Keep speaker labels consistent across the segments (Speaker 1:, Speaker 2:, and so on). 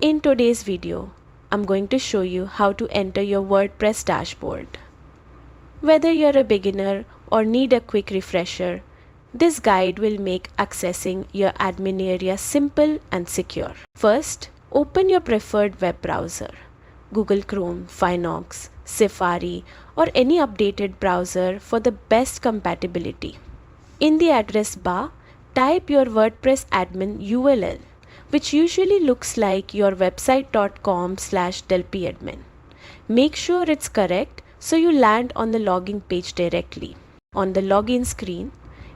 Speaker 1: In today's video, I'm going to show you how to enter your WordPress dashboard. Whether you're a beginner or need a quick refresher, this guide will make accessing your admin area simple and secure. First, open your preferred web browser, Google Chrome, Firefox, Safari, or any updated browser for the best compatibility. In the address bar, type your WordPress admin URL, which usually looks like your website.com/delpyadmin. Make sure it's correct so you land on the login page directly. On the login screen,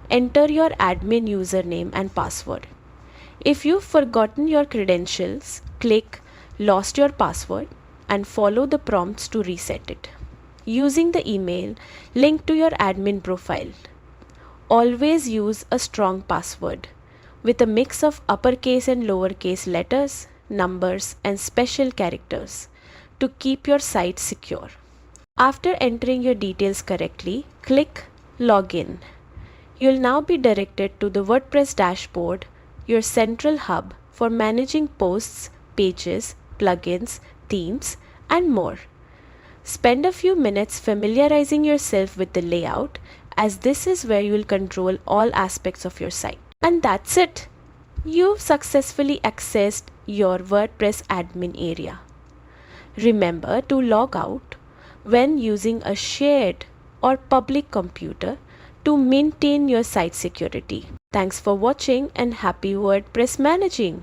Speaker 1: enter your admin username and password. If you've forgotten your credentials, click Lost Your Password and follow the prompts to reset it. Using the email linked to your admin profile. Always use a strong password with a mix of uppercase and lowercase letters, numbers, and special characters to keep your site secure. After entering your details correctly, click Login. You'll now be directed to the WordPress dashboard, your central hub for managing posts, pages, plugins, themes, and more. Spend a few minutes familiarizing yourself with the layout, as this is where you will control all aspects of your site. And that's it. You've successfully accessed your WordPress admin area. Remember to log out when using a shared or public computer to maintain your site security. Thanks for watching and happy WordPress managing.